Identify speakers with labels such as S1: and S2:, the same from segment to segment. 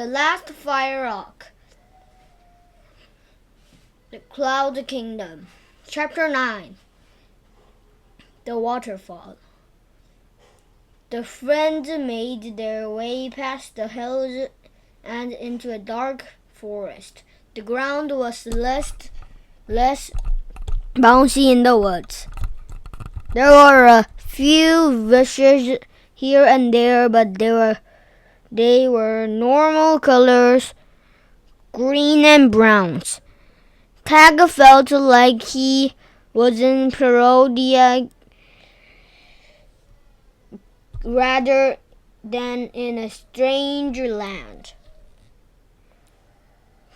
S1: The Last Firehawk. The Cloud Kingdom. Chapter 9. The Waterfall. The friends made their way past the hills and into a dark forest. The ground was less bouncy in the woods. There were a few bushes here and there, but they were normal colors, green and browns. Tag felt like he was in Perodia rather than in a strange land.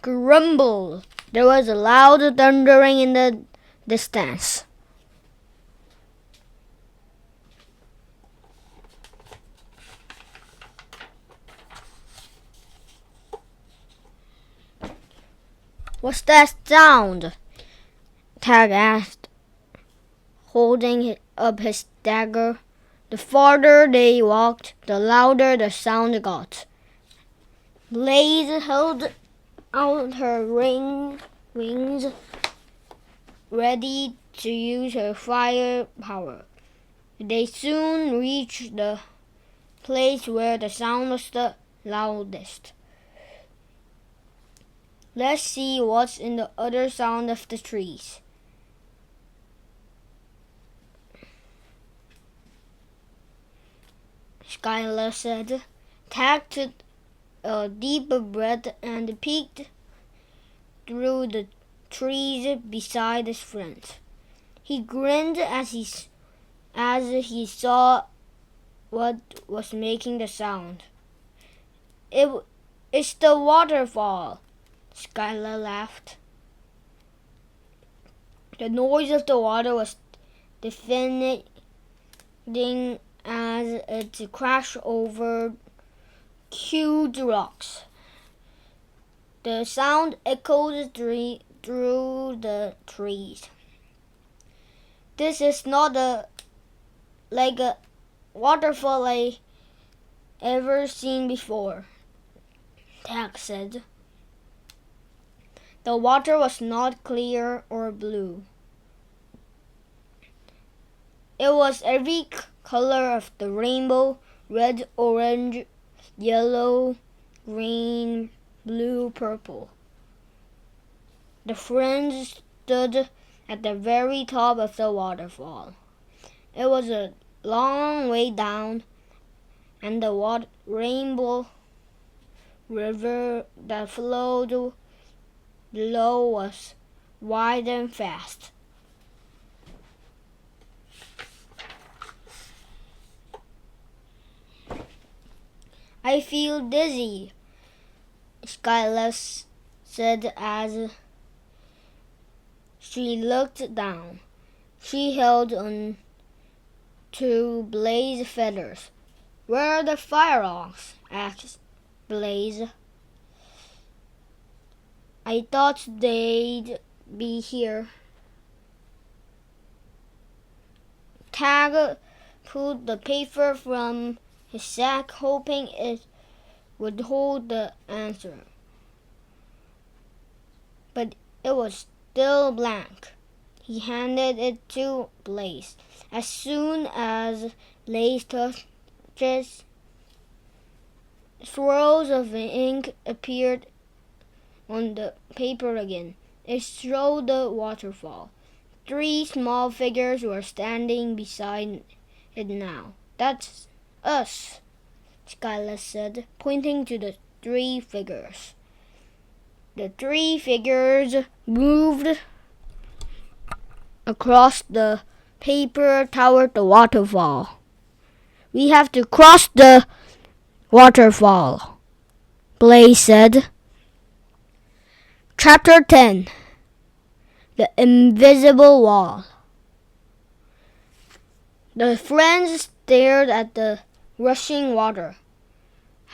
S1: Grumble! There was a loud thundering in the distance. What's that sound? Tag asked, holding up his dagger. The farther they walked, the louder the sound got. Blaze held out her wings, ready to use her fire power. They soon reached the place where the sound was the loudest. Let's see what's in the other sound of the trees. Skylar said. Tag took a deep breath and peeked through the trees beside his friends. He grinned as he saw what was making the sound. It's the waterfall, Skylar laughed. The noise of the water was deafening as it crashed over huge rocks. The sound echoed through the trees. This is not like a waterfall I ever seen before, Tag said. The water was not clear or blue. It was every color of the rainbow: red, orange, yellow, green, blue, purple. The friends stood at the very top of the waterfall. It was a long way down, and the rainbow river that flowed below was wide and fast. I feel dizzy, Skylar said as she looked down. She held on to Blaze's feathers. Where are the Firehawks? Asked Blaze. I thought they'd be here. Tag pulled the paper from his sack, hoping it would hold the answer. But it was still blank. He handed it to Blaze. As soon as Blaze touched it, swirls of ink appeared on the paper again. It showed the waterfall. 3 small figures were standing beside it now. That's us, Skylar said, pointing to the 3 figures. The 3 figures moved across the paper toward the waterfall. We have to cross the waterfall, Blaze said. Chapter 10. The Invisible Wall. The friends stared at the rushing water.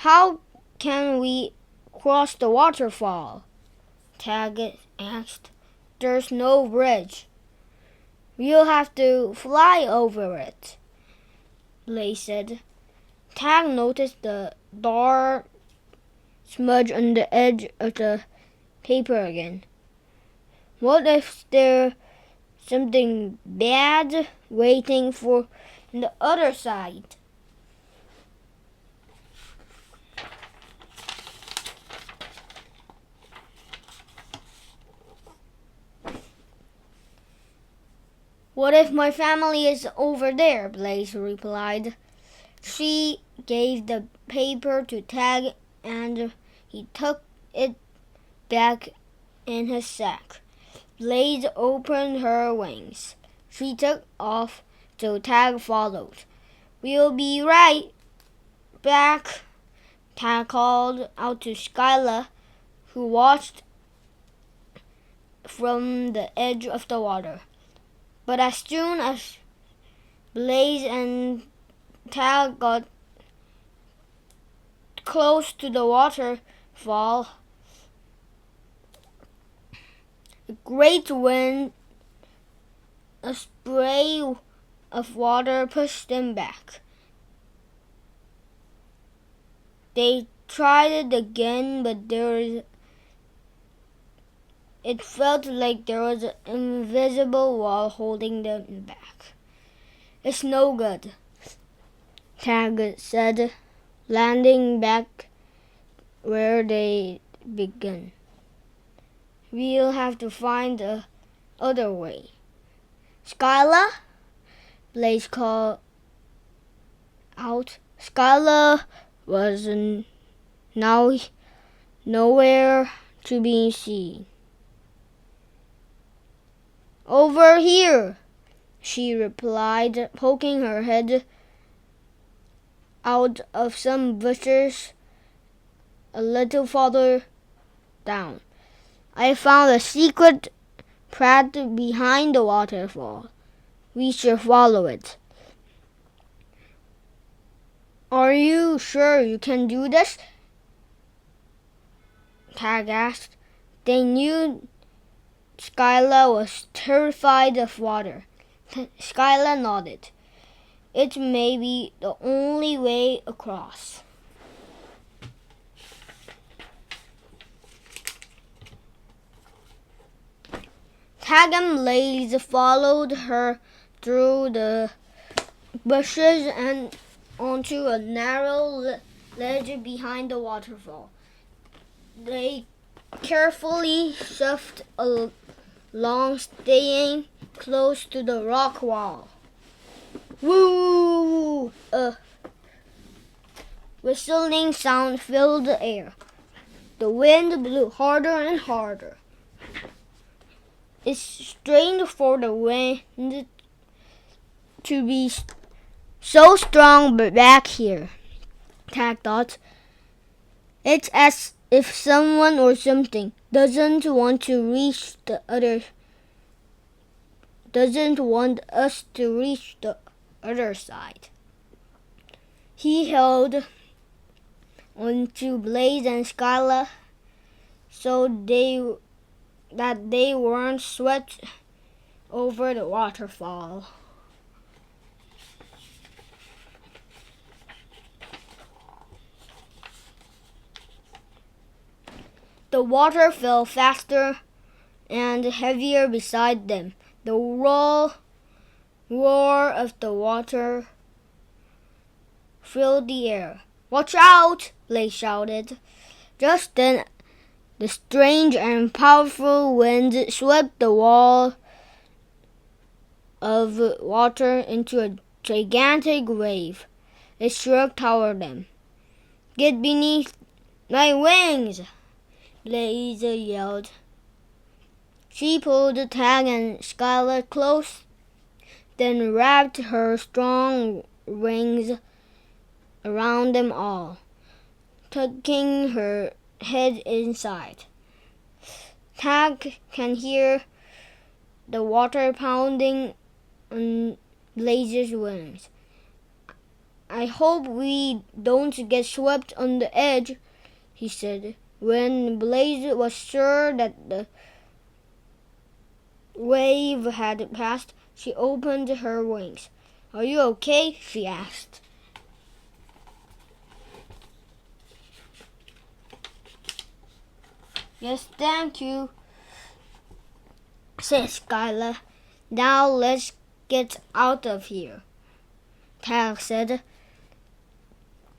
S1: How can we cross the waterfall? Tag asked. There's no bridge. We'll have to fly over it, Blaze said. Tag noticed the dark smudge on the edge of the paper again. What if there's something bad waiting for the other side? What if my family is over there? Blaze replied. She gave the paper to Tag and he took it back in his sack. Blaze opened her wings. She took off, so Tag followed. We'll be right back, Tag called out to Skyla, who watched from the edge of the water. But as soon as Blaze and Tag got close to the waterfall, a great wind, a spray of water pushed them back. They tried it again, but it felt like there was an invisible wall holding them back. It's no good, Tag said, landing back where they began. We'll have to find the other way. Skyla? Blaze called out. Skyla was now nowhere to be seen. Over here, she replied, poking her head out of some bushes a little farther down. I found a secret path behind the waterfall. We should follow it. Are you sure you can do this? Tag asked. They knew Skyla was terrified of water. Skyla nodded. It may be the only way across. Tag and Blaze followed her through the bushes and onto a narrow ledge behind the waterfall. They carefully shoved along, staying close to the rock wall. Woo! A whistling sound filled the air. The wind blew harder and harder. It's strange for the wind to be so strong back here, Tag thought. It's as if someone or something doesn't want us to reach the other side. He held onto Blaze and Skyla so that they weren't swept over the waterfall. The water fell faster and heavier beside them. The roar of the water filled the air. Watch out! Blaze shouted. Just then, the strange and powerful wind swept the wall of water into a gigantic wave. It struck toward them. Get beneath my wings! Blaze yelled. She pulled Tag and Skyla close, then wrapped her strong wings around them all, tucking her head inside. Tag can hear the water pounding on Blaze's wings. I hope we don't get swept on the edge, he said. When Blaze was sure that the wave had passed, she opened her wings. Are you okay? She asked. Yes, thank you, said Skylar. Now let's get out of here, Tag said.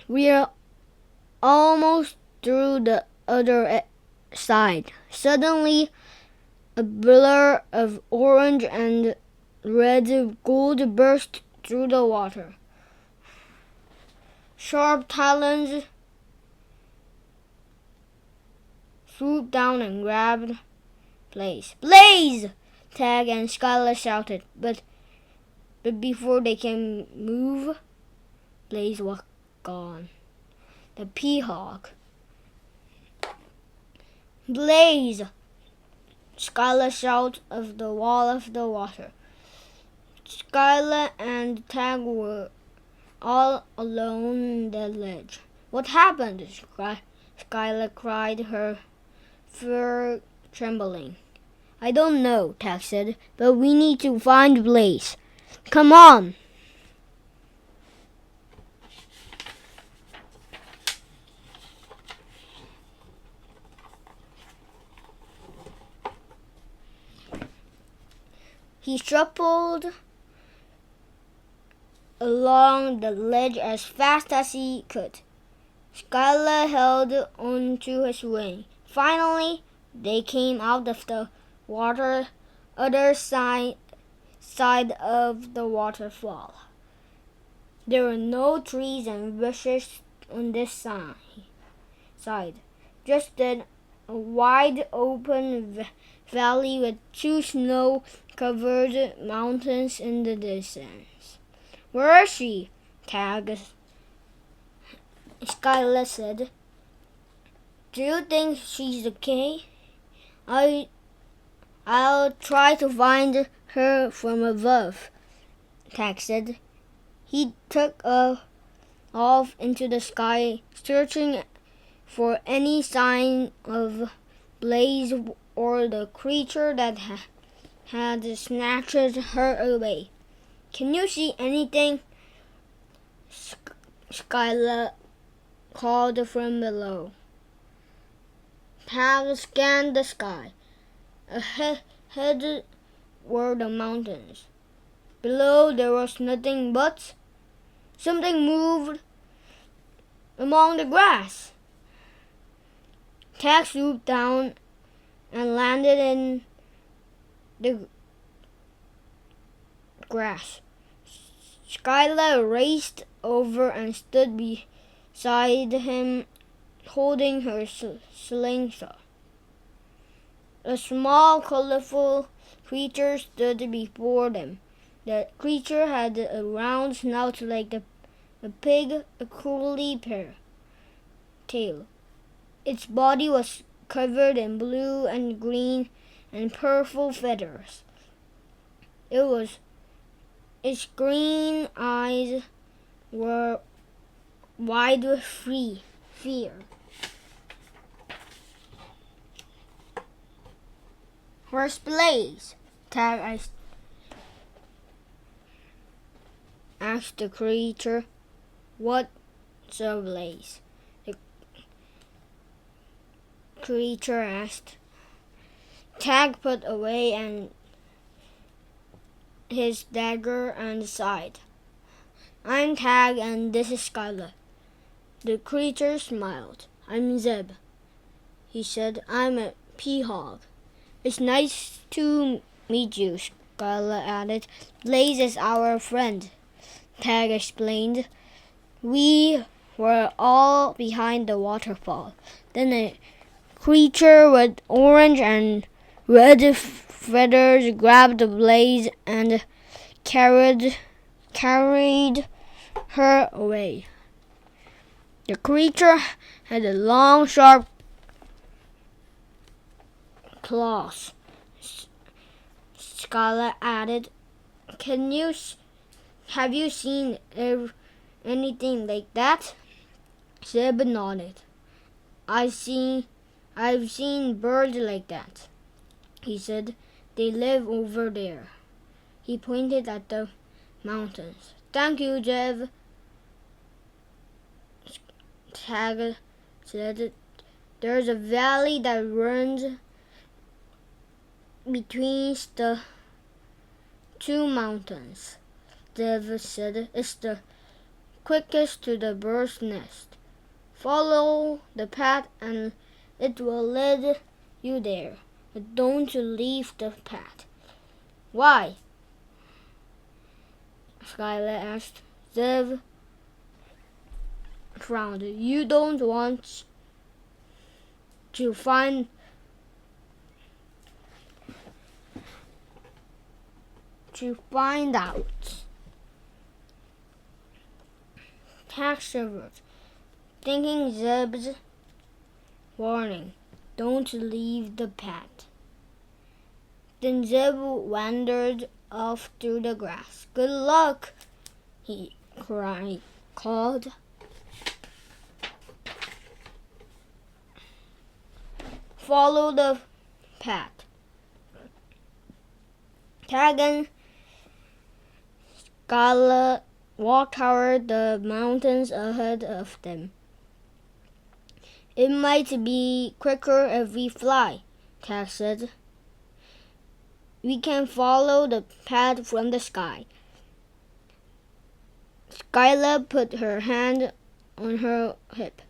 S1: We're almost through the other side. Suddenly, a blur of orange and red gold burst through the water. Sharp talons swooped down and grabbed Blaze. Blaze! Tag and Skylar shouted, but before they can move, Blaze was gone. The Firehawk. Blaze! Skylar shouted of the wall of the water. Skylar and Tag were all alone on the ledge. What happened? Skylar cried, her fur trembling. I don't know, Tag said, but we need to find Blaze. Come on! He shuffled along the ledge as fast as he could. Skylar held onto his wing. Finally, they came out of the water, other side of the waterfall. There were no trees and bushes on this side. Just then, a wide open valley with two snow-covered mountains in the distance. Where is she? Tag, Skylar said. Do you think she's okay? I'll try to find her from above, Tag said. He took off into the sky, searching for any sign of Blaze or the creature that had snatched her away. Can you see anything? Skylar called from below. Tag scanned the sky. Ahead were the mountains. Below there was nothing but something moved among the grass. Tag swooped down and landed in the grass. Skylar raced over and stood beside him, holding her slingshot. A small, colorful creature stood before them. The creature had a round snout like a pig, a curly tail. Its body was covered in blue and green and purple feathers. Its green eyes were wide with fear. Where's Blaze? Tag asked the creature. What's a Blaze? The creature asked. Tag put away his dagger and sighed. I'm Tag and this is Skylar. The creature smiled. I'm Zeb, he said. I'm a Firehawk. It's nice to meet you, Skylar added. Blaze is our friend, Tag explained. We were all behind the waterfall. Then a creature with orange and red feathers grabbed Blaze and carried her away. The creature had a long, sharp claws. Skylar added, have you seen anything like that? Zeb nodded. I've seen birds like that, he said. They live over there. He pointed at the mountains. Thank you, Zeb, Tag said. There's a valley that runs between the two mountains. Zev said, it's the quickest to the bird's nest. Follow the path and it will lead you there. But don't leave the path. Why? Skylar asked. Zev frowned. You don't want to find out. Tax shivered, thinking Zeb's warning, don't leave the path. Then Zeb wandered off through the grass. Good luck, he called. Follow the path. Tag and Scala walked toward the mountains ahead of them. It might be quicker if we fly, Tag said. We can follow the path from the sky. Skyla put her hand on her hip.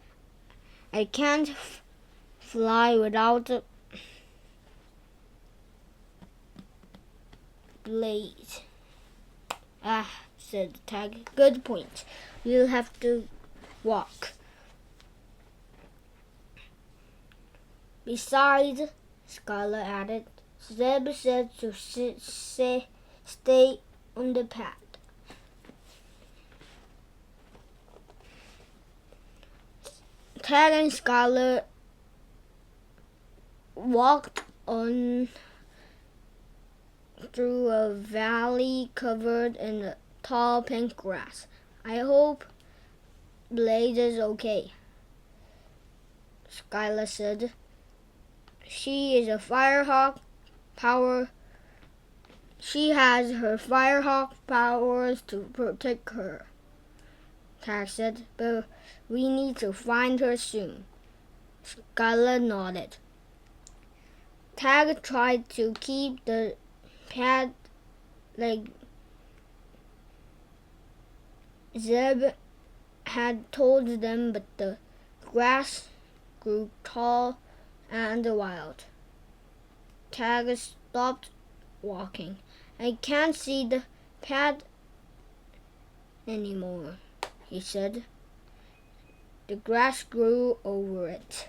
S1: I can't fly without a blade. Said Tag. Good point. We'll have to walk. Besides, Skyla added, Zeb said to stay on the path. Tag and Skyla walked on through a valley covered in tall pink grass. I hope Blaze is okay, Skyla said. She is a Firehawk power. She has her Firehawk powers to protect her, Tag said, but we need to find her soon. Skyla nodded. Tag tried to keep the path like Zeb had told them, but the grass grew tall and wild. Tag stopped walking. I can't see the path anymore, he said. The grass grew over it.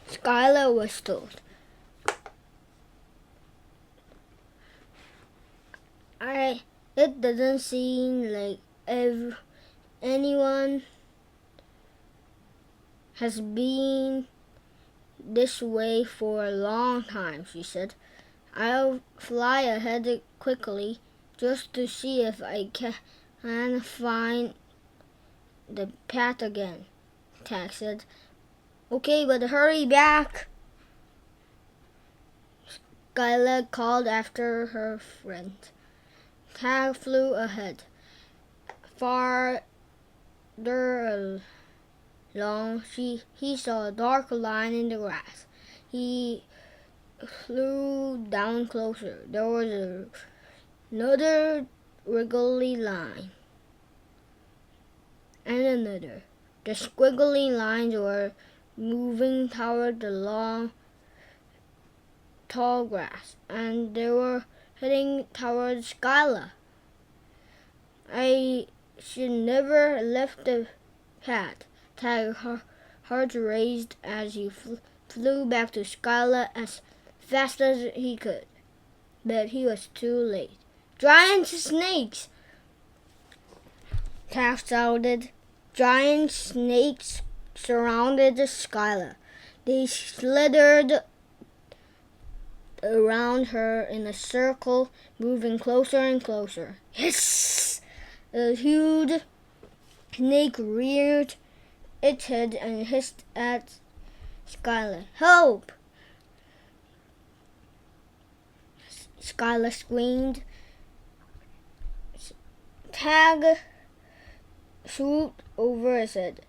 S1: Skyla whistled. It doesn't seem like anyone has been this way for a long time, she said. I'll fly ahead quickly just to see if I can find the path again, Tag said. Okay, but hurry back, Skyla called after her friend. Tag flew ahead. Farther along, he saw a dark line in the grass. He flew down closer. There was another wriggly line. And another. The squiggly lines were moving toward the long, tall grass, and they were heading toward Skyla. I should never have left the path. Tag's heart raced as he flew back to Skyla as fast as he could. But he was too late. Giant snakes! Tag shouted. Giant snakes surrounded Skyla. They slithered around her in a circle, moving closer and closer. Hiss! A huge snake reared its head and hissed at Skylar, help! Skylar screamed. Tag swooped over his head.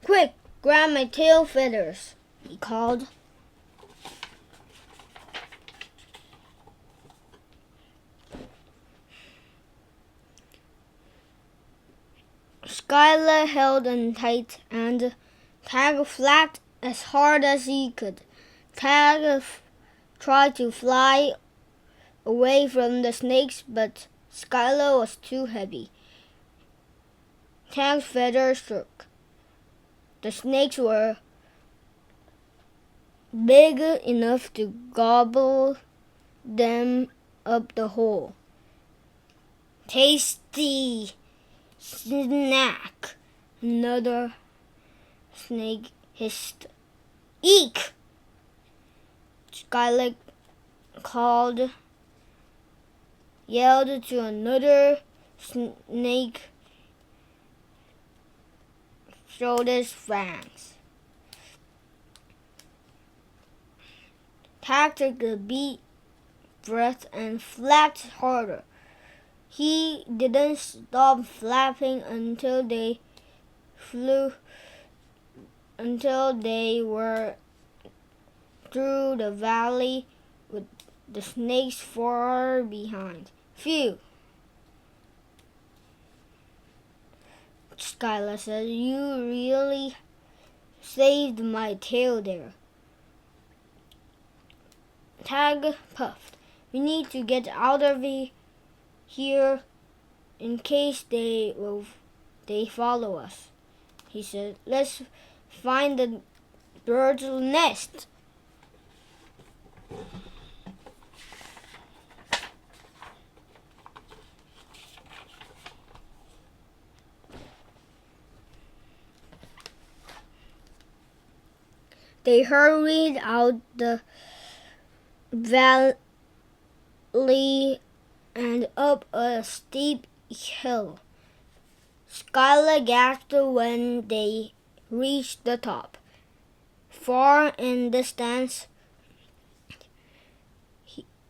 S1: Quick, grab my tail feathers, he called. Skylar held on tight and Tag flapped as hard as he could. Tag tried to fly away from the snakes, but Skylar was too heavy. Tag's feathers shook. The snakes were big enough to gobble them up the hole. Tasty snack, another snake hissed. Eek! Skylar yelled to another snake, showed his fangs. Tag took a deep breath and flapped harder. He didn't stop flapping until they were through the valley with the snakes far behind. Phew! Skylar said, you really saved my tail there. Tag puffed. We need to get out of here in case they follow us, he said. Let's find the bird's nest. They hurried out the valley and up a steep hill. Skylar gasped when they reached the top. Far in the distance,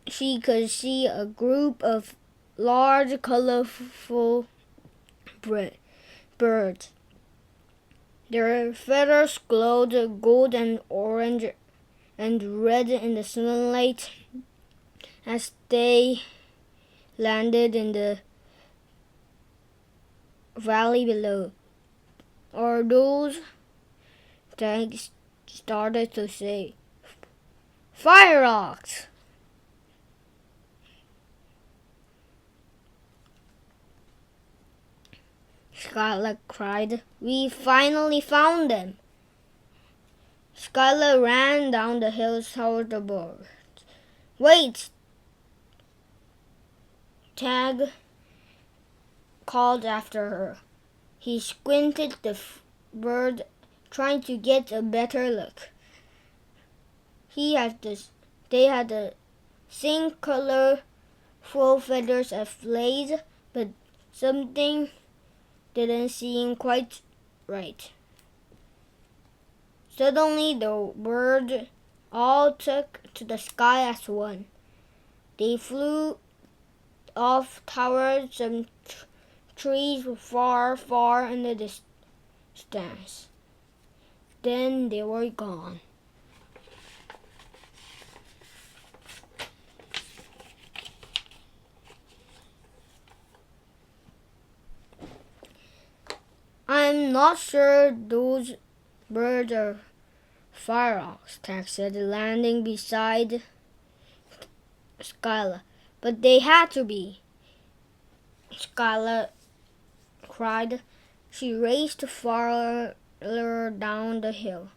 S1: she could see a group of large, colorful birds. Their feathers glowed gold and orange and red in the sunlight as they landed in the valley below. Are those? Tag started to say. Firehawks! Skylar cried. We finally found them. Skylar ran down the hill toward the birds. Wait! Tag called after her. He squinted the bird, trying to get a better look. They had the same colorful feathers as Blaze, but something didn't seem quite right. Suddenly the birds all took to the sky as one. They flew off towards some trees far, far in the distance. Then they were gone. I'm not sure those birds are Firehawks, Tag said, landing beside Skylar. But they had to be, Skylar cried. She raced farther down the hill.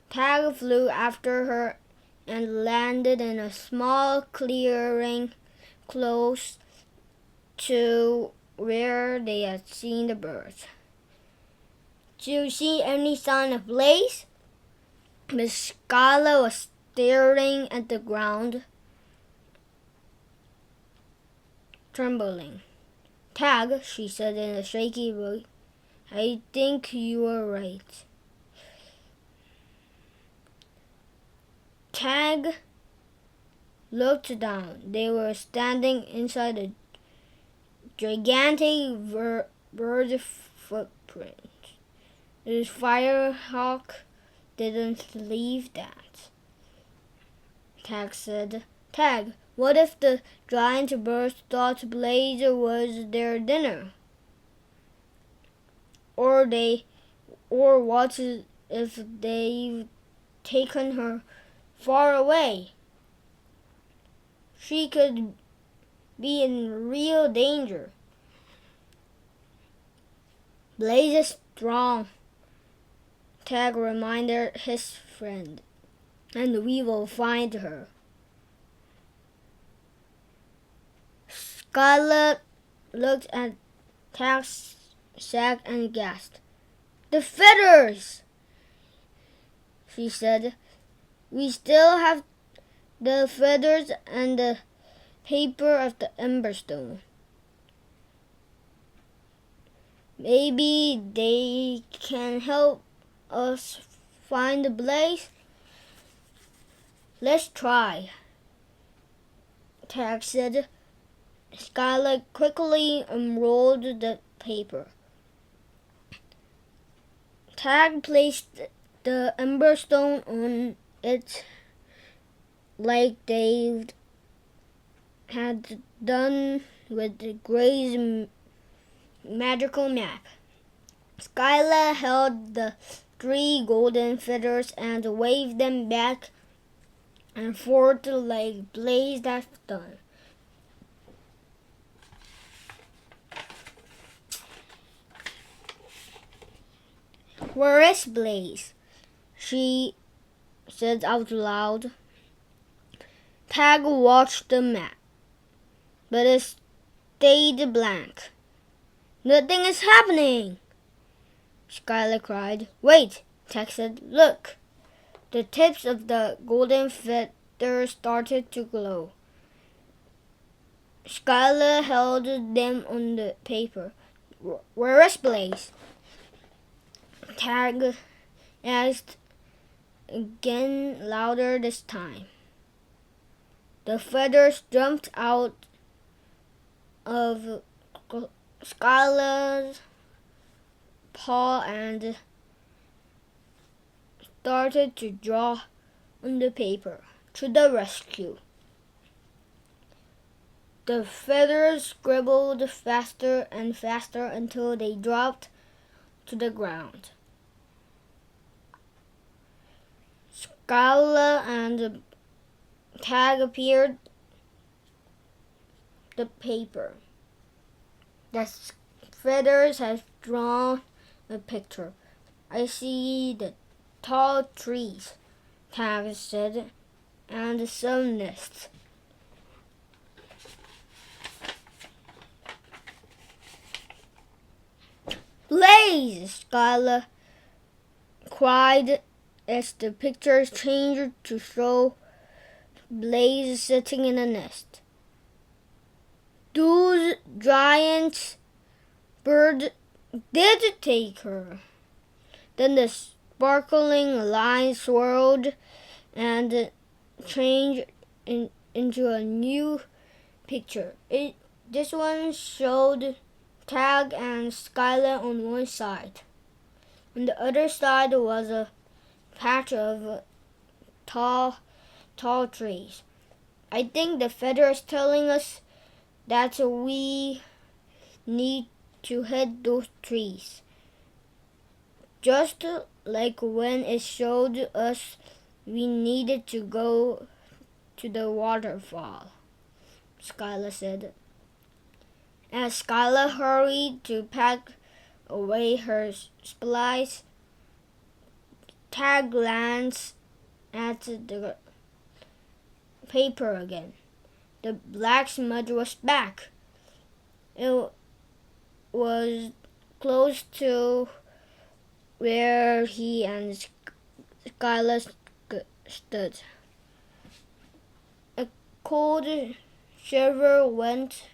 S1: Tag flew after her and landed in a small clearing close to where they had seen the birds. Do you see any sign of Blaze? Miss Skylar was staring at the ground, trembling. Tag, she said in a shaky voice, I think you are right. Tag looked down. They were standing inside a gigantic bird footprint. The Firehawk didn't leave that. Tag said, Tag, what if the giant bird thought Blaze was their dinner? Or what if they've taken her far away? She could be in real danger. Blaze is strong, Tag reminded his friend, and we will find her. Scarlet looked at Tag's sack and gasped. The feathers! She said. We still have the feathers and the paper of the Emberstone. Maybe they can help us find the Blaze? Let's try, Tag said. Scarlet quickly unrolled the paper. Tag placed the Emberstone on it like they had done with Gray's magical map. Skyla held the 3 golden feathers and waved them back and forth like Blaze had done. Where is Blaze? She said out loud. Tag watched the map, but it stayed blank. Nothing is happening, Skylar cried. Wait, Tag said. Look. The tips of the golden feathers started to glow. Skylar held them on the paper. Where is Blaze? Tag asked again, louder this time. The feathers jumped out of Skylar's paw and started to draw on the paper. To the rescue. The feathers scribbled faster and faster until they dropped to the ground. Skylar and Tag appeared the paper. The feathers have drawn a picture. I see the tall trees, Tag said, and some nests. Blaze! Skylar cried as the pictures changed to show Blaze sitting in a nest. Those giant birds did take her. Then the sparkling line swirled and changed into a new picture. This one showed Tag and Skylar on one side. On the other side was a patch of tall trees. I think the feather is telling us that we need to hit those trees. Just like when it showed us we needed to go to the waterfall, Skylar said. As Skylar hurried to pack away her supplies, Tag glanced at the paper again. The black smudge was back. It was close to where he and Skylar stood. A cold shiver went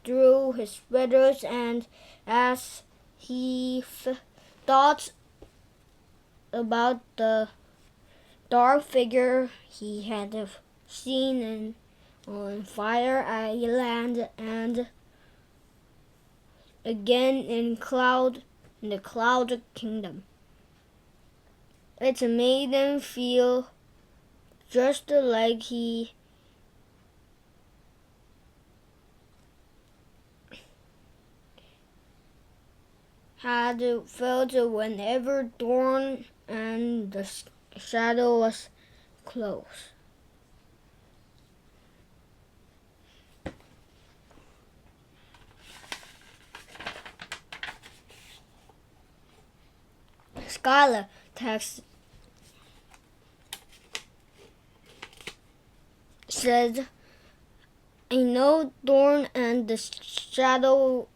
S1: through his feathers, and as he thought about the dark figure he had seen on Fire Island and again in the Cloud Kingdom. It made him feel just like he had felt whenever Dawn and the shadow was close. Skylar said, I know Dawn and the shadow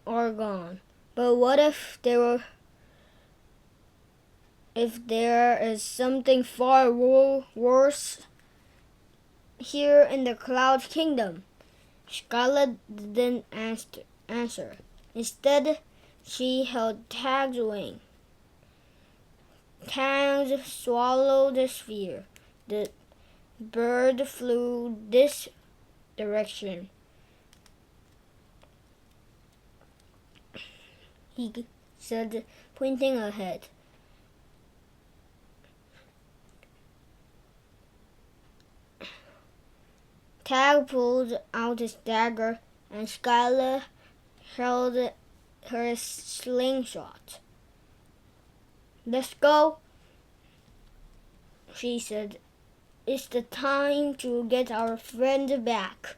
S1: are gone, but what if there is something far worse here in the Cloud Kingdom? Scarlet didn't answer. Instead, she held Tag's wing. Tag swallowed the sphere. The bird flew this direction. He said, pointing ahead. Tag pulled out his dagger, and Skylar held her slingshot. Let's go, she said. It's the time to get our friend back.